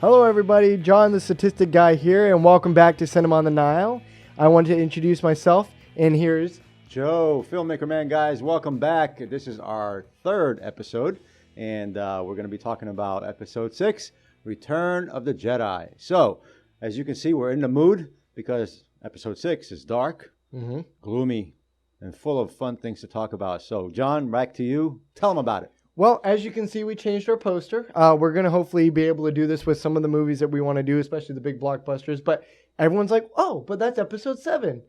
Hello everybody, John the Statistic Guy here, and welcome back to Cinema on the Nile. I want to introduce myself, and here's Joe, Filmmaker Man, guys. Welcome back. This is our third episode, and we're going to be talking about episode 6, Return of the Jedi. So, as you can see, we're in the mood because episode 6 is dark, gloomy, and full of fun things to talk about. So, John, back to you. Tell them about it. Well, as you can see, we changed our poster. We're going to hopefully be able to do this with some of the movies that we want to do, especially the big blockbusters. But everyone's like, oh, but that's episode 7.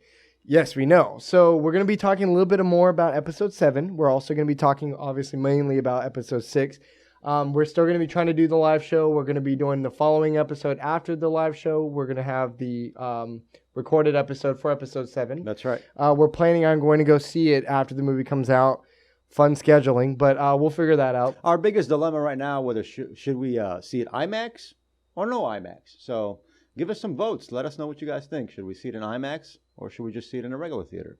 Yes, we know. So we're going to be talking a little bit more about episode 7. We're also going to be talking, obviously, mainly about episode 6. We're still going to be trying to do the live show. We're going to be doing the following episode after the live show. We're going to have the recorded episode for episode 7. That's right. We're planning on going to go see it after the movie comes out. Fun scheduling, but we'll figure that out. Our biggest dilemma right now, whether should we see it IMAX or no IMAX? So give us some votes. Let us know what you guys think. Should we see it in IMAX or should we just see it in a regular theater?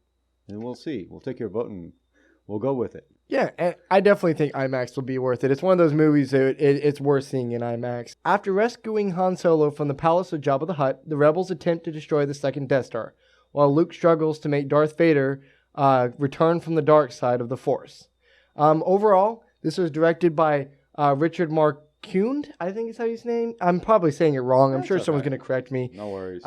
And we'll see. We'll take your vote and we'll go with it. Yeah, and I definitely think IMAX will be worth it. It's one of those movies that it's worth seeing in IMAX. After rescuing Han Solo from the palace of Jabba the Hutt, the rebels attempt to destroy the second Death Star, while Luke struggles to make Darth Vader return from the dark side of the Force. Overall, this was directed by Richard Marquand, I think is how his name. I'm probably saying it wrong. I'm sure someone's going to correct me. No worries.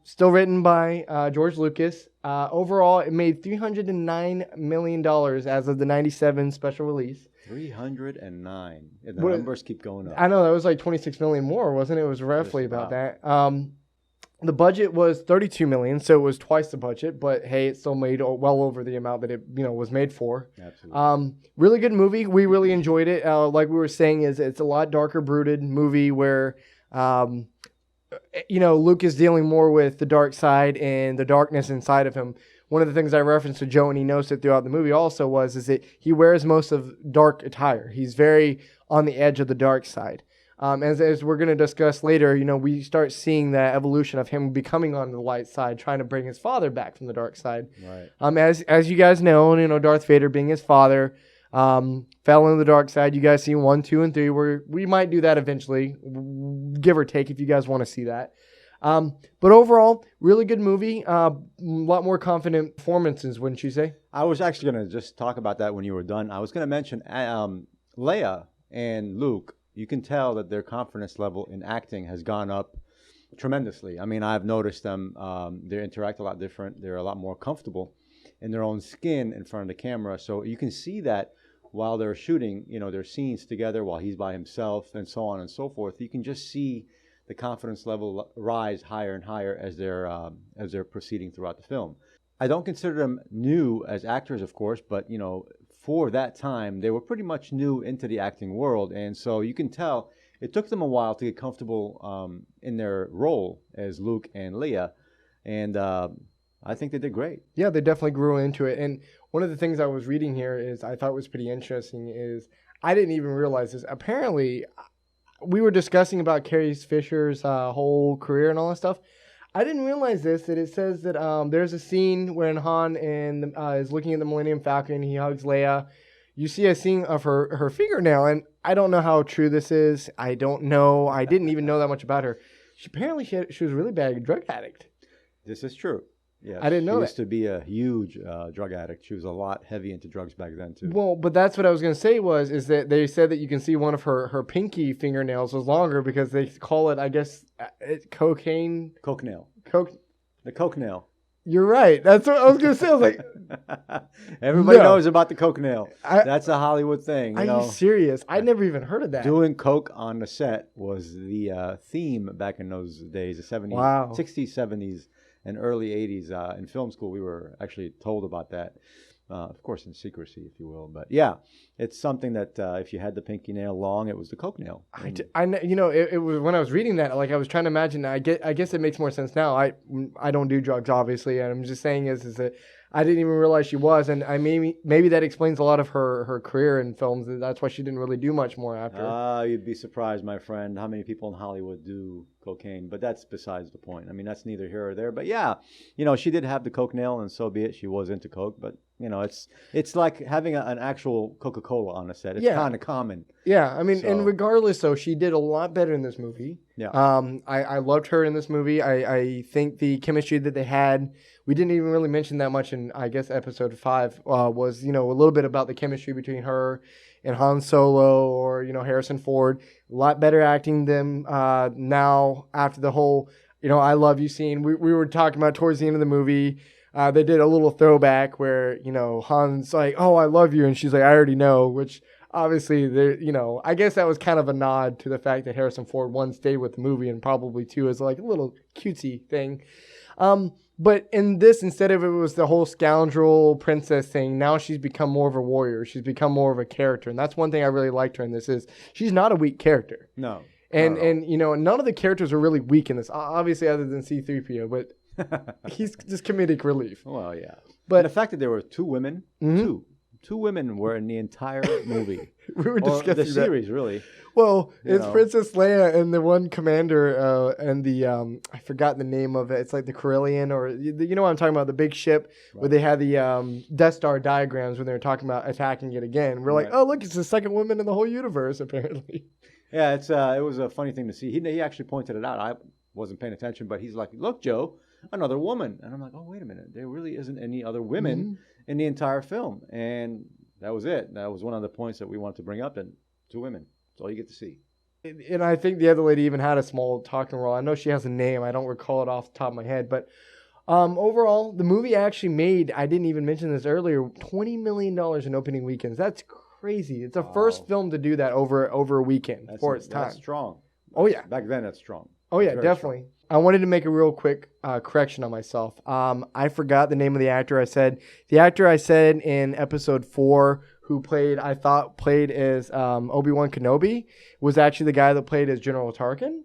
Still written by George Lucas. Overall, it made $309 million as of the 97 special release. 309. And the numbers keep going up. I know, that was like 26 million more, wasn't it? It was roughly about that. The budget was $32 million, so it was twice the budget. But hey, it still made well over the amount that it was made for. Absolutely. Really good movie. We really enjoyed it. Like we were saying, it's a lot darker, brooded movie where Luke is dealing more with the dark side and the darkness inside of him. One of the things I referenced to Joe, and he noticed it throughout the movie also, is that he wears most of dark attire. He's very on the edge of the dark side. As we're going to discuss later, we start seeing that evolution of him becoming on the light side, trying to bring his father back from the dark side. Right. As you guys know, Darth Vader being his father, fell into the dark side. You guys see 1, 2, and 3. We might do that eventually, give or take, if you guys want to see that. But overall, really good movie. A lot more confident performances, wouldn't you say? I was actually going to just talk about that when you were done. I was going to mention Leia and Luke. You can tell that their confidence level in acting has gone up tremendously. I mean, I've noticed them. They interact a lot different. They're a lot more comfortable in their own skin in front of the camera. So you can see that while they're shooting, their scenes together while he's by himself and so on and so forth. You can just see the confidence level rise higher and higher as they're proceeding throughout the film. I don't consider them new as actors, of course, but for that time, they were pretty much new into the acting world. And so you can tell it took them a while to get comfortable in their role as Luke and Leia. And I think they did great. Yeah, they definitely grew into it. And one of the things I was reading here is I thought was pretty interesting is I didn't even realize this. Apparently, we were discussing about Carrie Fisher's whole career and all that stuff. I didn't realize that it says that there's a scene when Han is looking at the Millennium Falcon. He hugs Leia. You see a scene of her fingernail, and I don't know how true this is. I don't know. I didn't even know that much about her. She was a really bad drug addict. This is true. Yes, I didn't know she that. used to be a huge drug addict. She was a lot heavy into drugs back then, too. Well, but that's what I was going to say is that they said that you can see one of her pinky fingernails was longer because they call it, I guess, cocaine. Coke nail. The coke nail. You're right. That's what I was going to say. I was like... Everybody knows about the coke nail. That's a Hollywood thing. Are you serious? I never even heard of that. Doing coke on the set was the theme back in those days, the 70s, wow. 60s, 70s. And early 80s. In film school, we were actually told about that. Of course, in secrecy, if you will. But yeah, it's something that if you had the pinky nail long, it was the coke nail. It was when I was reading that, like I was trying to imagine. I guess it makes more sense now. I don't do drugs, obviously, and I'm just saying is that I didn't even realize she was, and maybe that explains a lot of her career in films. That's why she didn't really do much more after. You'd be surprised, my friend, how many people in Hollywood do cocaine. But that's besides the point. I mean, that's neither here or there. But yeah, she did have the coke nail, and so be it. She was into coke, but it's like having an actual Coca-Cola on the set. It's Yeah. kind of common. Yeah, I mean, and So- regardless, though, she did a lot better in this movie. Yeah. I loved her in this movie. I think the chemistry that they had, we didn't even really mention that much in, I guess, episode 5, was, a little bit about the chemistry between her and Han Solo or, Harrison Ford. A lot better acting than now after the whole, I love you scene. We were talking about towards the end of the movie. They did a little throwback where, Han's like, oh, I love you. And she's like, I already know, which obviously, I guess that was kind of a nod to the fact that Harrison Ford, one, stayed with the movie, and probably two, is like a little cutesy thing. But in this, instead of it was the whole scoundrel princess thing, now she's become more of a warrior. She's become more of a character. And that's one thing I really liked her in this is she's not a weak character. No. And none of the characters are really weak in this, obviously, other than C-3PO, but he's just comedic relief. Well, yeah. But and the fact that there were 2 women, two women were in the entire movie. We were or discussing the series, really. Well, You it's know. Princess Leia and the one commander and the I forgot the name of it. It's like the Carillion, or you know what I'm talking about, the big ship where they had the Death Star diagrams when they were talking about attacking it again. We're like, Right. oh look, it's the second woman in the whole universe apparently. Yeah, it was a funny thing to see. He actually pointed it out. I wasn't paying attention, but he's like, "Look, Joe, another woman." And I'm like, "Oh, wait a minute. There really isn't any other women in the entire film." And that was it. That was one of the points that we wanted to bring up. And 2 women. That's all you get to see. And I think the other lady even had a small talking role. I know she has a name. I don't recall it off the top of my head, but overall, the movie actually made, I didn't even mention this earlier, $20 million in opening weekends. That's crazy. It's the first film to do that over a weekend for its time. That's strong. Oh, yeah. Back then, that's strong. Oh, yeah, Very definitely. I wanted to make a real quick correction on myself. I forgot the name of the actor I said. The actor I said in episode 4 who I thought played as Obi-Wan Kenobi was actually the guy that played as General Tarkin.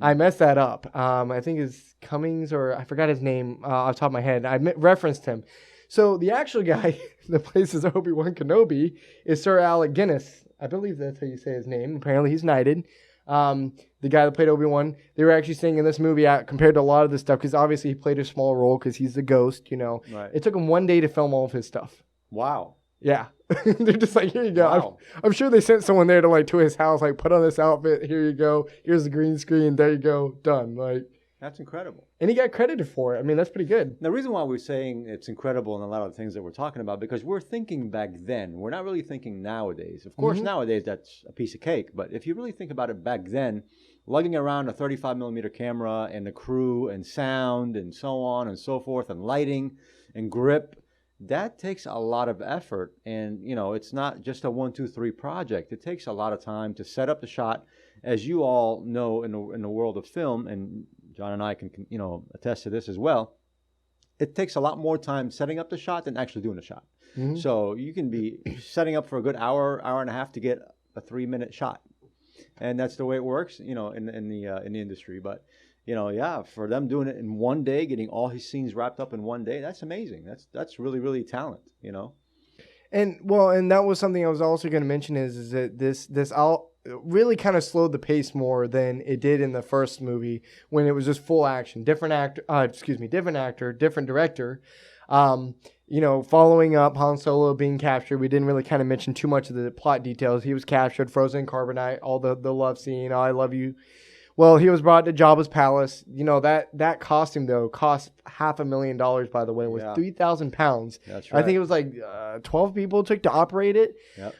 I messed that up. I think it's Cummings, or I forgot his name off the top of my head. I referenced him. So the actual guy that plays as Obi-Wan Kenobi is Sir Alec Guinness. I believe that's how you say his name. Apparently he's knighted. The guy that played Obi-Wan, they were actually saying in this movie, compared to a lot of the stuff, because obviously he played a small role because he's the ghost, Right. It took him 1 day to film all of his stuff. Wow. Yeah. They're just like, here you go. Wow. I'm sure they sent someone there to his house, like, put on this outfit. Here you go. Here's the green screen. There you go. Done. That's incredible. And he got credited for it. I mean, that's pretty good. The reason why we're saying it's incredible in a lot of the things that we're talking about, because we're thinking back then. We're not really thinking nowadays. Of course, nowadays that's a piece of cake. But if you really think about it back then, lugging around a 35 millimeter camera and the crew and sound and so on and so forth and lighting and grip, that takes a lot of effort. And, it's not just a 1, 2, 3 project. It takes a lot of time to set up the shot. As you all know in the world of film, and John and I can attest to this as well, it takes a lot more time setting up the shot than actually doing the shot. So you can be setting up for a good hour and a half to get a 3-minute shot, and that's the way it works, in the industry. But for them doing it in 1 day, getting all his scenes wrapped up in 1 day, that's amazing. That's really, really talent. And that was something I was also going to mention is that this all really kind of slowed the pace more than it did in the first movie when it was just full action. Different actor, different director. Following up Han Solo being captured, we didn't really kind of mention too much of the plot details. He was captured, frozen in carbonite, all the love scene, oh, I love you. Well, he was brought to Jabba's palace. That costume, though, cost $500,000, by the way, was 3,000 pounds. That's right. I think it was like 12 people it took to operate it. Yep.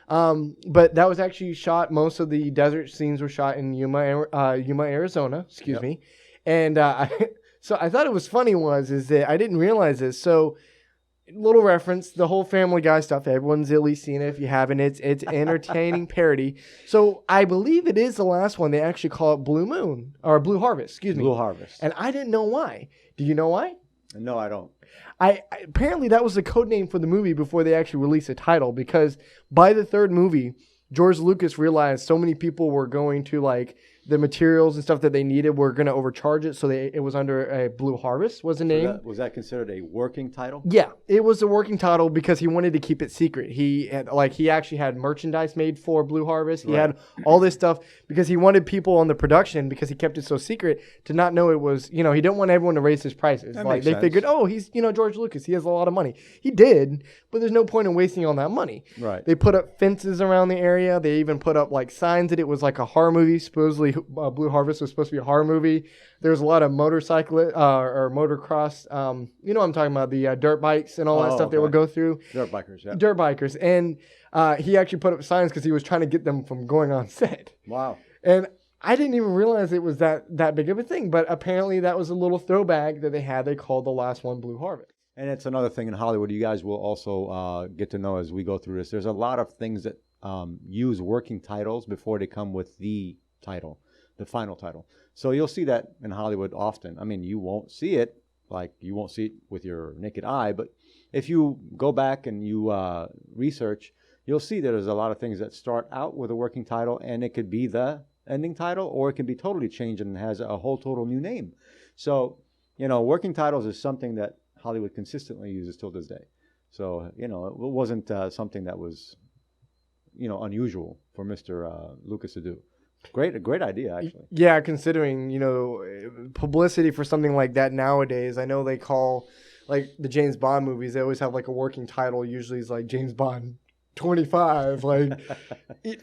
But that was actually shot, most of the desert scenes were shot in Yuma, Arizona, excuse me. And so I thought it was funny is that I didn't realize this. So, little reference, the whole Family Guy stuff. Everyone's at least seen it. If you haven't, it's entertaining parody. So I believe it is the last one. They actually call it Blue Moon or Blue Harvest. Excuse me. Blue Harvest. And I didn't know why. Do you know why? No, I don't. Apparently that was the code name for the movie before they actually released a title, because by the third movie, George Lucas realized so many people were going to the materials and stuff that they needed were going to overcharge it. So it was under a Blue Harvest was the name. Was that considered a working title? Yeah, it was a working title because he wanted to keep it secret. He actually had merchandise made for Blue Harvest. He had all this stuff because he wanted people on the production, because he kept it so secret, to not know it was, he didn't want everyone to raise his prices. That Like makes they sense. figured, oh, he's, George Lucas, he has a lot of money. He did, but there's no point in wasting all that money. Right. They put up fences around the area. They even put up like signs that it was like a horror movie. Supposedly, Blue Harvest was supposed to be a horror movie. There was a lot of motorcycle or motocross. You know what I'm talking about, the dirt bikes and all that stuff they would go through. Dirt bikers, yeah. Dirt bikers. And he actually put up signs because he was trying to get them from going on set. Wow. And I didn't even realize it was that big of a thing. But apparently that was a little throwback that they had. They called the last one Blue Harvest. And it's another thing in Hollywood you guys will also get to know as we go through this. There's a lot of things that use working titles before they come with the title, the final title. So you'll see that in Hollywood often. I mean, you won't see it, like you won't see it with your naked eye, but if you go back and you research, you'll see that there's a lot of things that start out with a working title, and it could be the ending title, or it can be totally changed and has a whole total new name. So, working titles is something that Hollywood consistently uses till this day. So, it wasn't something that was, unusual for Mr. Lucas to do. A great idea, actually. Yeah, considering, publicity for something like that nowadays. I know they call, like, the James Bond movies, they always have, like, a working title. Usually it's, like, James Bond 25. Like,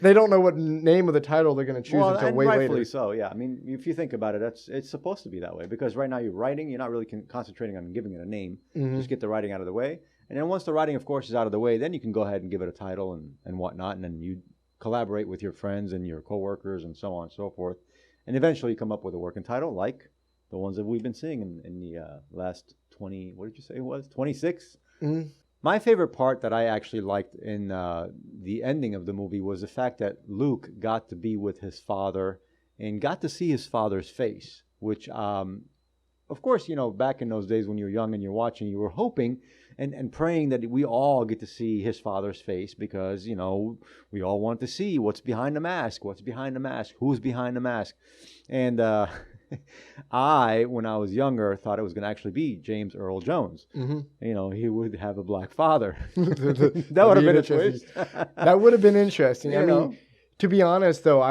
they don't know what name of the title they're going to choose until way rightfully later. so, yeah. I mean, if you think about it, it's supposed to be that way, because right now you're writing, you're not really concentrating on giving it a name. Mm-hmm. Just get the writing out of the way. And then once the writing, of course, is out of the way, then you can go ahead and give it a title and whatnot, and then you collaborate with your friends and your coworkers and so on and so forth. And eventually you come up with a working title like the ones that we've been seeing in the last 20, what did you say it was? 26? Mm-hmm. My favorite part that I actually liked in the ending of the movie was the fact that Luke got to be with his father and got to see his father's face, which, of course, back in those days when you were young and you're watching, you were hoping and praying that we all get to see his father's face, because, we all want to see what's behind the mask, who's behind the mask. And I, when I was younger, thought it was going to actually be James Earl Jones. Mm-hmm. He would have a black father. That would have been a twist. That would have been interesting. You I know. mean, to be honest, though,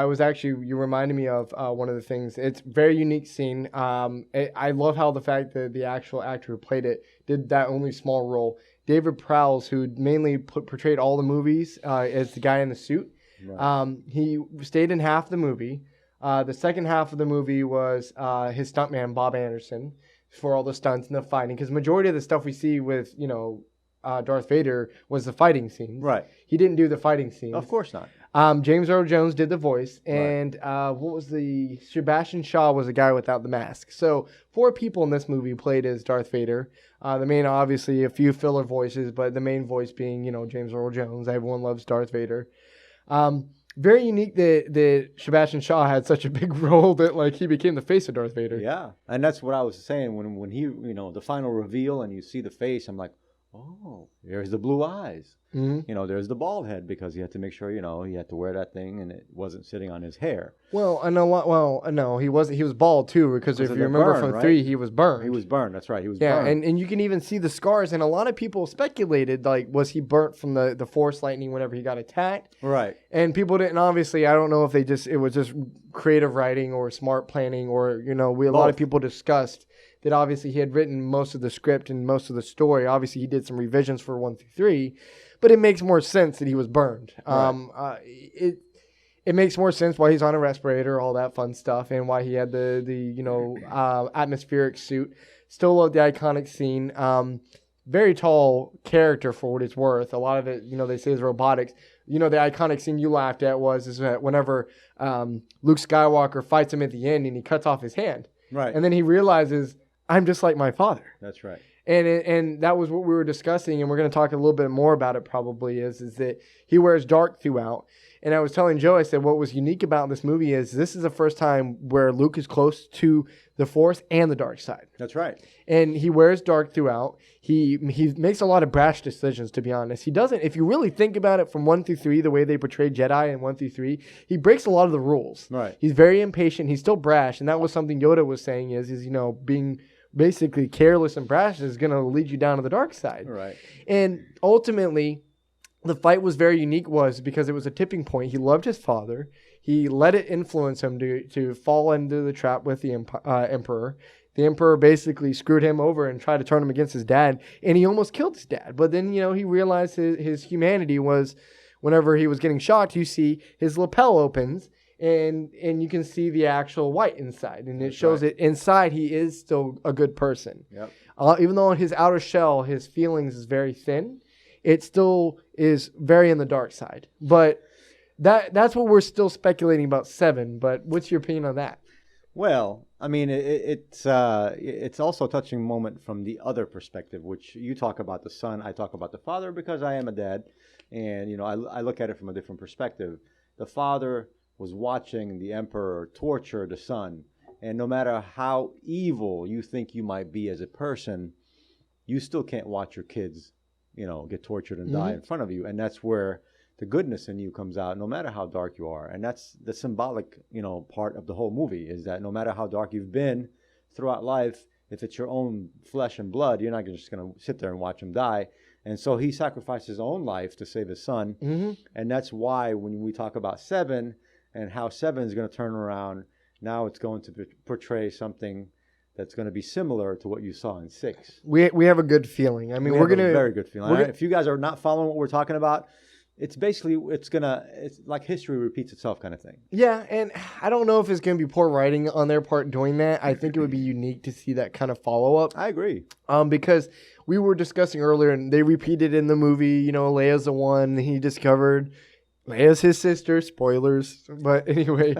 you reminded me of one of the things. It's a very unique scene. I love how the fact that the actual actor who played it did that only small role. David Prowse, who mainly portrayed all the movies as the guy in the suit. Right. He stayed in half the movie. The second half of the movie was his stuntman, Bob Anderson, for all the stunts and the fighting. Because majority of the stuff we see with, Darth Vader was the fighting scenes. Right. He didn't do the fighting scenes. Of course not. James Earl Jones did the voice. And what was Sebastian Shaw was the guy without the mask. So 4 people in this movie played as Darth Vader. The main, obviously, a few filler voices, but the main voice being, James Earl Jones. Everyone loves Darth Vader. Very unique that Sebastian Shaw had such a big role that he became the face of Darth Vader. Yeah, and that's what I was saying when he, the final reveal and you see the face, I'm like, oh, there's the blue eyes. Mm-hmm. There's the bald head, because he had to make sure, he had to wear that thing and it wasn't sitting on his hair. Well, I know what. Well, no, he wasn't. He was bald too, because if you remember from 3, he was burned. He was burned. That's right. He was burned. Yeah, and you can even see the scars. And a lot of people speculated, was he burnt from the Force lightning whenever he got attacked? Right. And people didn't. Obviously, I don't know if it was just creative writing or smart planning, or a lot of people discussed that obviously he had written most of the script and most of the story. Obviously, he did some revisions for 1 through 3, but it makes more sense that he was burned. Right. It makes more sense why he's on a respirator, all that fun stuff, and why he had the atmospheric suit. Still love the iconic scene. Very tall character for what it's worth. A lot of it, they say is robotics. The iconic scene you laughed at is that whenever Luke Skywalker fights him at the end and he cuts off his hand. Right. And then he realizes, I'm just like my father. That's right. And that was what we were discussing, and we're going to talk a little bit more about it probably, is that he wears dark throughout. And I was telling Joe, I said, what was unique about this movie is this is the first time where Luke is close to the Force and the dark side. That's right. And he wears dark throughout. He makes a lot of brash decisions, to be honest. He doesn't, if you really think about it from 1 through 3, the way they portray Jedi in 1 through 3, he breaks a lot of the rules. Right. He's very impatient. He's still brash. And that was something Yoda was saying is being basically careless and brash is going to lead you down to the dark side. Right. And ultimately, the fight was very unique because it was a tipping point. He loved his father. He let it influence him to fall into the trap with the Emperor. The Emperor basically screwed him over and tried to turn him against his dad, and he almost killed his dad. But then, he realized his humanity was, whenever he was getting shocked, you see his lapel opens, and you can see the actual white inside, and it shows that inside he is still a good person. Yep. Even though in his outer shell, his feelings is very thin, it still is very in the dark side. But that's what we're still speculating about 7. But what's your opinion on that? Well, I mean, it's also a touching moment from the other perspective, which you talk about the son, I talk about the father, because I am a dad, and I look at it from a different perspective. The father was watching the Emperor torture the son, and no matter how evil you think you might be as a person, you still can't watch your kids, get tortured and die in front of you, and that's where the goodness in you comes out, no matter how dark you are. And that's the symbolic, part of the whole movie, is that no matter how dark you've been throughout life, if it's your own flesh and blood, you're not just going to sit there and watch him die. And so he sacrificed his own life to save his son. Mm-hmm. And that's why when we talk about 7 and how 7 is going to turn around, now it's going to portray something that's going to be similar to what you saw in 6. We have a good feeling. I mean, we're going to very good feeling. If you guys are not following what we're talking about, it's basically, it's like history repeats itself kind of thing. Yeah, and I don't know if it's going to be poor writing on their part doing that. I think it would be unique to see that kind of follow-up. I agree. Because we were discussing earlier, and they repeated in the movie, Leia's the one he discovered. Leia's his sister, spoilers. But anyway,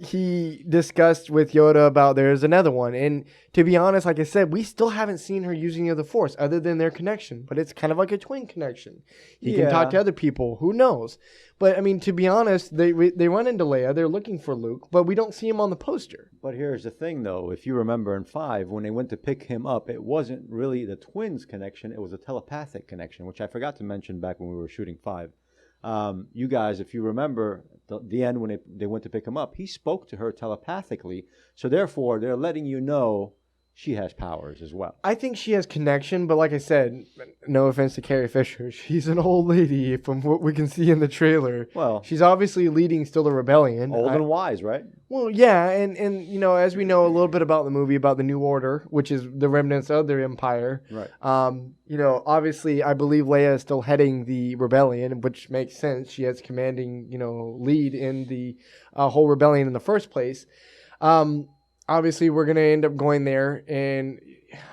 he discussed with Yoda about there's another one. And to be honest, like I said, we still haven't seen her using the Force other than their connection. But it's kind of like a twin connection. He can talk to other people. Who knows? But, I mean, to be honest, they run into Leia. They're looking for Luke, but we don't see him on the poster. But here's the thing, though. If you remember in 5, when they went to pick him up, it wasn't really the twins connection. It was a telepathic connection, which I forgot to mention back when we were shooting 5. You guys, if you remember the end when they went to pick him up, he spoke to her telepathically. So therefore, they're letting you know she has powers as well. I think she has connection, but like I said, no offense to Carrie Fisher, she's an old lady from what we can see in the trailer. Well, she's obviously leading still the rebellion. Old and wise, right? Well, yeah, and as we know a little bit about the movie, about the New Order, which is the remnants of their empire. Right. Obviously, I believe Leia is still heading the rebellion, which makes sense. She has commanding, lead in the whole rebellion in the first place. Obviously, we're going to end up going there, and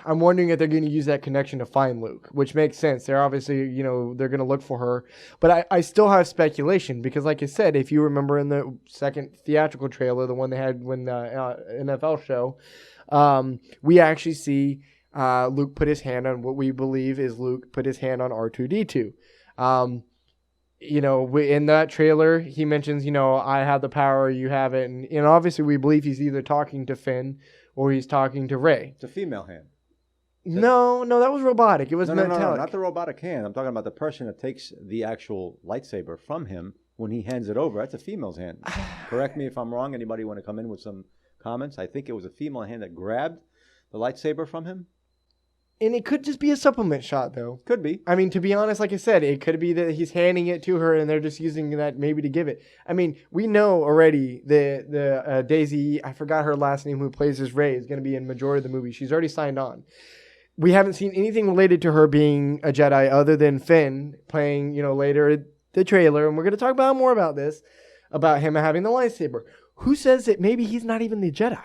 I'm wondering if they're going to use that connection to find Luke, which makes sense. They're obviously, they're going to look for her. But I still have speculation because, like I said, if you remember in the second theatrical trailer, the one they had when the NFL show, we actually see Luke put his hand on what we believe is Luke put his hand on R2-D2. In that trailer, he mentions, I have the power, you have it. And obviously we believe he's either talking to Finn or he's talking to Rey. It's a female hand. No, that was robotic. It was metallic. No, not the robotic hand. I'm talking about the person that takes the actual lightsaber from him when he hands it over. That's a female's hand. Correct me if I'm wrong. Anybody want to come in with some comments? I think it was a female hand that grabbed the lightsaber from him. And it could just be a supplement shot, though. Could be. I mean, to be honest, like I said, it could be that he's handing it to her and they're just using that maybe to give it. I mean, we know already the Daisy, I forgot her last name, who plays as Rey, is going to be in majority of the movie. She's already signed on. We haven't seen anything related to her being a Jedi other than Finn playing, later the trailer. And we're going to talk about more about this, about him having the lightsaber. Who says that maybe he's not even the Jedi?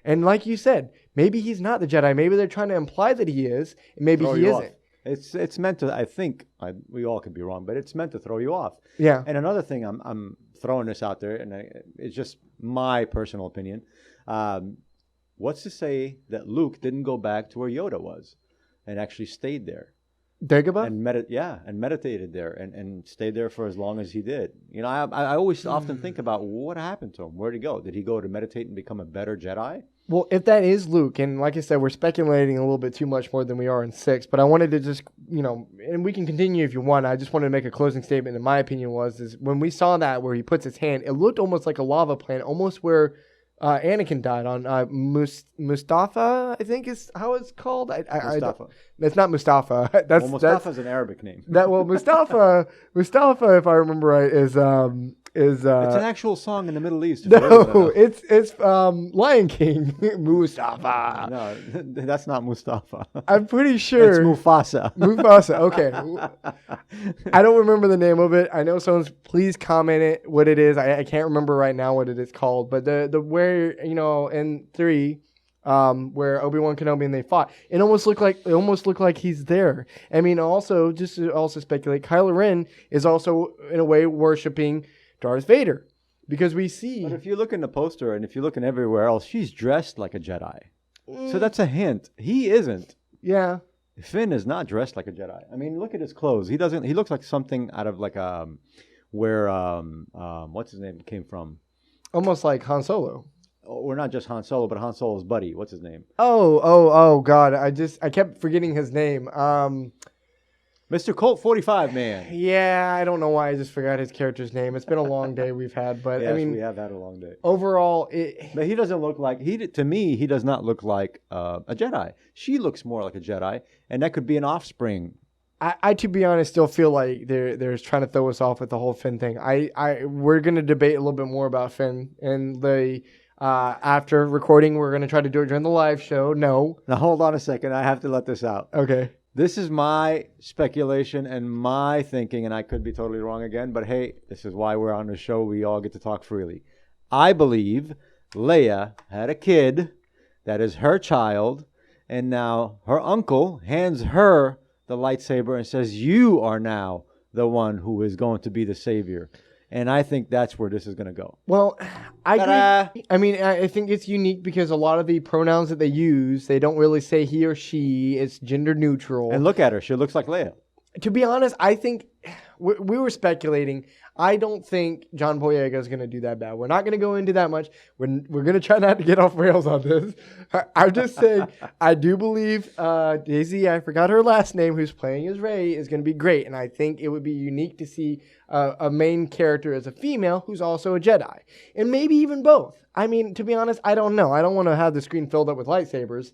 And like you said, maybe he's not the Jedi. Maybe they're trying to imply that he is, and maybe he isn't. It's meant to. I think we all could be wrong, but it's meant to throw you off. Yeah. And another thing, I'm throwing this out there, and it's just my personal opinion. What's to say that Luke didn't go back to where Yoda was? and actually stayed there. Dagobah? And meditated there and stayed there for as long as he did. You know, I always often think about what happened to him. Where'd he go? Did he go to meditate and become a better Jedi? Well, if that is Luke, and like I said, we're speculating a little bit too much more than we are in 6, but I wanted to just, and we can continue if you want. I just wanted to make a closing statement. In my opinion, is when we saw that where he puts his hand, it looked almost like a lava planet, almost where Anakin died on Mustafa, I think is how it's called. Mustafa. That's not Mustafa. Mustafa's an Arabic name. Mustafa, if I remember right, is it's an actual song in the Middle East. No, it's Lion King. Mustafa. No, that's not Mustafa. I'm pretty sure it's Mufasa. Mufasa. Okay. I don't remember the name of it. I know someone's. Please comment it what it is. I can't remember right now what it is called. But the where in 3. Where Obi-Wan Kenobi and they fought, it almost looked like he's there. I mean, also just to also speculate, Kylo Ren is also in a way worshiping Darth Vader, because we see. But if you look in the poster and if you look in everywhere else, she's dressed like a Jedi. So that's a hint. He isn't. Yeah. Finn is not dressed like a Jedi. I mean, look at his clothes. He doesn't. He looks like something out of like where what's his name came from. Almost like Han Solo. Or not just Han Solo, but Han Solo's buddy. What's his name? Oh God! I kept forgetting his name. Mr. Colt 45 man. Yeah, I don't know why I just forgot his character's name. It's been a long day we've had, but yes, I mean, we have had a long day. Overall, but he doesn't look like to me. He does not look like a Jedi. She looks more like a Jedi, and that could be an offspring. I to be honest, still feel like they're trying to throw us off with the whole Finn thing. We're gonna debate a little bit more about Finn and the. After recording, we're going to try to do it during the live show. No. Now, hold on a second. I have to let this out. Okay. This is my speculation and my thinking, and I could be totally wrong again, but hey, this is why we're on the show. We all get to talk freely. I believe Leia had a kid that is her child, and now her uncle hands her the lightsaber and says, "You are now the one who is going to be the savior." And I think that's where this is going to go. Well, I agree. I mean, I think it's unique because a lot of the pronouns that they use, they don't really say he or she. It's gender neutral. And look at her. She looks like Leia. To be honest, I think we were speculating. I don't think John Boyega is going to do that bad. We're not going to go into that much. We're going to try not to get off rails on this. I'm just saying, I do believe Daisy, I forgot her last name, who's playing as Rey, is going to be great. And I think it would be unique to see a main character as a female who's also a Jedi. And maybe even both. I mean, to be honest, I don't know. I don't want to have the screen filled up with lightsabers.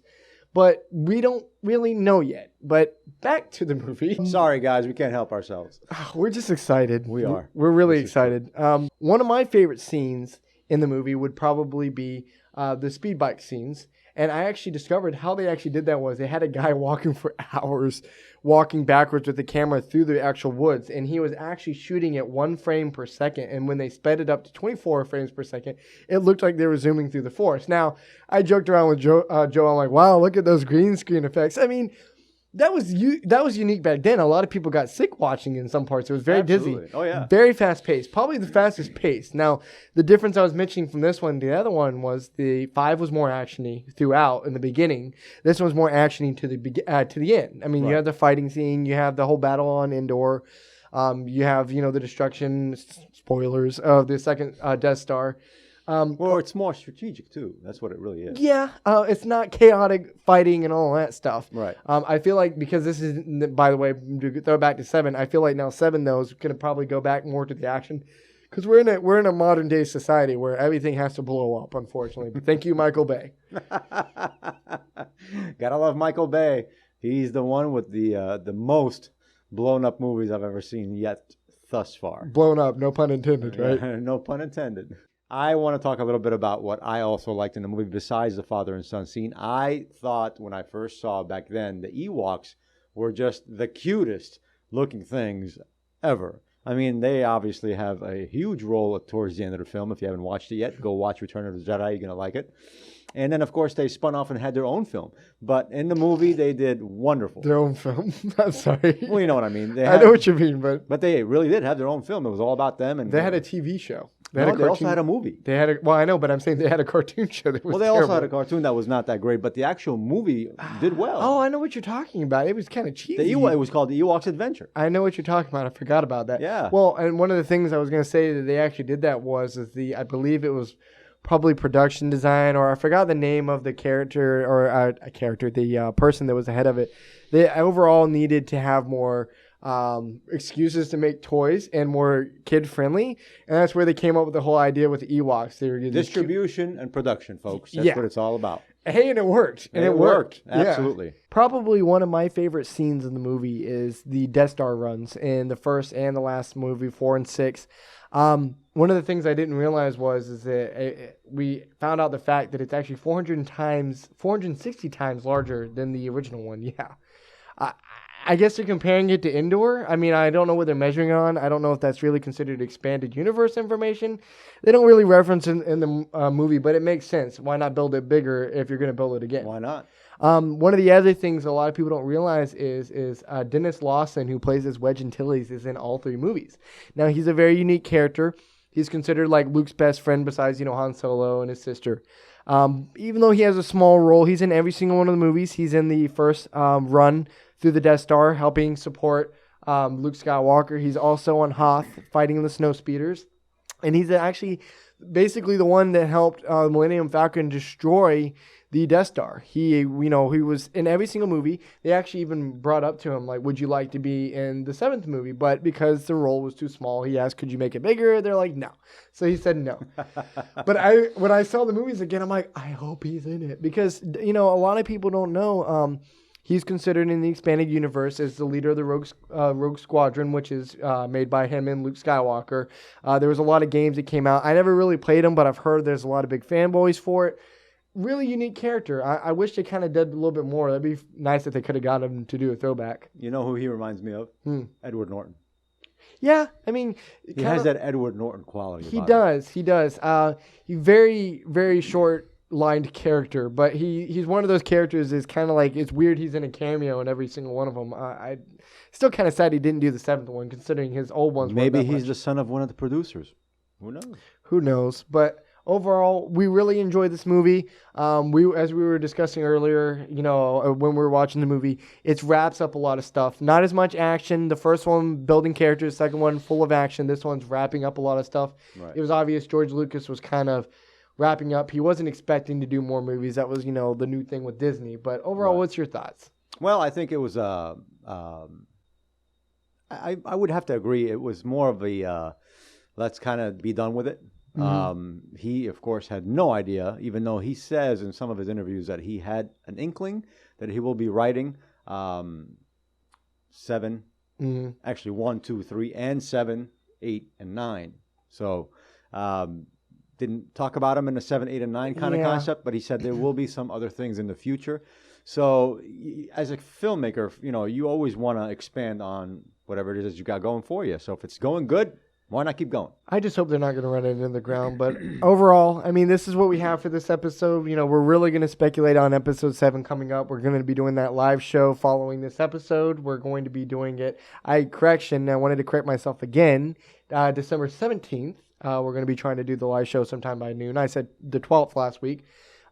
But we don't really know yet. But back to the movie. Sorry, guys. We can't help ourselves. We're just excited. We are. We're really excited. One of my favorite scenes in the movie would probably be the speed bike scenes. And I actually discovered how they actually did that was they had a guy walking for hours, walking backwards with the camera through the actual woods. And he was actually shooting at 1 frame per second. And when they sped it up to 24 frames per second, it looked like they were zooming through the forest. Now, I joked around with Joe. I'm like, wow, look at those green screen effects. I mean, that was unique back then. A lot of people got sick watching in some parts. It was very dizzy. Oh, yeah. Very fast paced. Probably the fastest pace. Now, the difference I was mentioning from this one to the other one was the 5 was more actiony throughout in the beginning. This one was more actiony to the end. I mean, right. You have the fighting scene. You have the whole battle on Endor. You have, the destruction, spoilers, of the second Death Star. Well, it's more strategic, too. That's what it really is. Yeah. It's not chaotic fighting and all that stuff. Right. I feel like because this is, by the way, to throw back to 7, I feel like now 7, though, is going to probably go back more to the action. Because we're in a modern day society where everything has to blow up, unfortunately. But thank you, Michael Bay. Gotta love Michael Bay. He's the one with the most blown up movies I've ever seen yet thus far. Blown up, no pun intended, right? No pun intended. I want to talk a little bit about what I also liked in the movie besides the father and son scene. I thought when I first saw back then, the Ewoks were just the cutest looking things ever. I mean, they obviously have a huge role towards the end of the film. If you haven't watched it yet, go watch Return of the Jedi. You're going to like it. And then, of course, they spun off and had their own film. But in the movie, they did wonderful. Their own film? I'm sorry. Well, you know what I mean. I know what you mean, but... But they really did have their own film. It was all about them. And they had a TV show. They No, they also had a movie. They had well, I know, but I'm saying they had a cartoon show that was Well, they terrible. also had a cartoon that was not that great, but the actual movie did well. Oh, I know what you're talking about. It was kind of cheesy. It was called The Ewok's Adventure. I know what you're talking about. I forgot about that. Yeah. Well, and one of the things I was going to say that they actually did that I believe it was probably production design, or I forgot the name of the character, or the person that was the head of it. They overall needed to have more excuses to make toys and more kid friendly, and that's where they came up with the whole idea with the Ewoks. They were Distribution and production, folks. That's what it's all about. Hey, and it worked. And it worked. Yeah. Absolutely. Probably one of my favorite scenes in the movie is the Death Star runs in the first and the last movie, 4 and 6. One of the things I didn't realize is that we found out the fact that it's actually 460 times larger than the original one. Yeah. I guess they're comparing it to Endor. I mean, I don't know what they're measuring on. I don't know if that's really considered expanded universe information. They don't really reference in the movie, but it makes sense. Why not build it bigger if you're going to build it again? Why not? One of the other things a lot of people don't realize is Dennis Lawson, who plays as Wedge Antilles, is in all 3 movies. Now, he's a very unique character. He's considered like Luke's best friend besides, Han Solo and his sister. Even though he has a small role, he's in every single one of the movies. He's in the first run through the Death Star, helping support Luke Skywalker. He's also on Hoth, fighting the snow speeders. And he's actually basically the one that helped Millennium Falcon destroy the Death Star. He was in every single movie. They actually even brought up to him, like, would you like to be in the 7th movie? But because the role was too small, he asked, could you make it bigger? They're like, no. So he said no. But when I saw the movies again, I'm like, I hope he's in it. Because, a lot of people don't know, he's considered in the expanded universe as the leader of the Rogue Squadron, which is made by him and Luke Skywalker. There was a lot of games that came out. I never really played them, but I've heard there's a lot of big fanboys for it. Really unique character. I wish they kind of did a little bit more. That'd be nice if they could have got him to do a throwback. You know who he reminds me of? Edward Norton. Yeah, I mean... He has that Edward Norton quality He does. He's very, very short-lined character, but he's one of those characters that's kind of like, it's weird he's in a cameo in every single one of them. I still kind of sad he didn't do the 7th one, considering his old ones Maybe he's the son of one of the producers. Who knows? Who knows? But... overall, we really enjoyed this movie. As we were discussing earlier, when we were watching the movie, it wraps up a lot of stuff. Not as much action. The first one, building characters. Second one, full of action. This one's wrapping up a lot of stuff. Right. It was obvious George Lucas was kind of wrapping up. He wasn't expecting to do more movies. That was, the new thing with Disney. But overall, What's your thoughts? Well, I think it was, I would have to agree. It was more of a, let's kind of be done with it. Mm-hmm. He, of course, had no idea, even though he says in some of his interviews that he had an inkling that he will be writing 7, actually 1, 2, 3, and 7, 8, and 9. So didn't talk about him in the 7, 8, and 9 kind of concept, but he said there will be some other things in the future. So as a filmmaker, you always want to expand on whatever it is you got going for you. So if it's going good, why not keep going? I just hope they're not going to run it into the ground. But overall, I mean, this is what we have for this episode. We're really going to speculate on episode 7 coming up. We're going to be doing that live show following this episode. We're going to be doing it. I wanted to correct myself again. December 17th, we're going to be trying to do the live show sometime by noon. I said the 12th last week.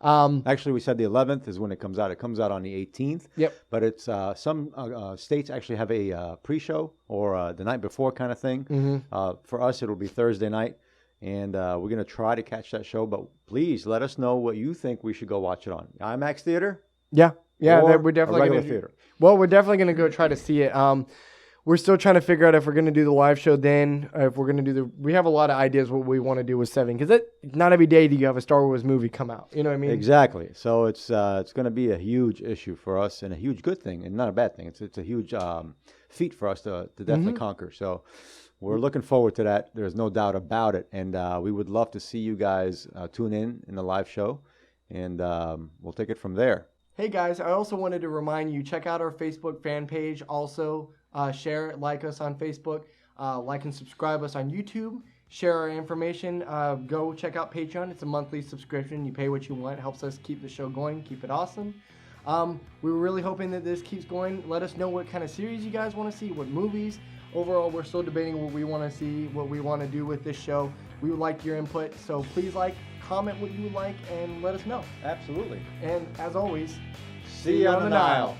Actually, we said the 11th is when it comes out. It comes out on the 18th. Yep. But it's some states actually have a pre-show or the night before kind of thing. Mm-hmm. For us, it'll be Thursday night, and we're going to try to catch that show. But please let us know what you think we should go watch it on. IMAX theater? Yeah. Or we're definitely a regular theater. Well, we're definitely going to go try to see it. We're still trying to figure out if we're going to do the live show then, if we're going to do we have a lot of ideas what we want to do with 7, because not every day do you have a Star Wars movie come out. You know what I mean? Exactly. So it's going to be a huge issue for us and a huge good thing and not a bad thing. It's a huge feat for us to definitely conquer. So we're looking forward to that. There's no doubt about it. And we would love to see you guys tune in the live show, and we'll take it from there. Hey guys, I also wanted to remind you, check out our Facebook fan page. Also, share, like us on Facebook, like and subscribe us on YouTube, share our information. Go check out Patreon. It's a monthly subscription. You pay what you want. It helps us keep the show going, keep it awesome. We were really hoping that this keeps going. Let us know what kind of series you guys want to see, what movies. overall, we're still debating what we want to see, what we want to do with this show. We would like your input, so please comment what you would like and let us know. Absolutely. And as always, See you on the Nile.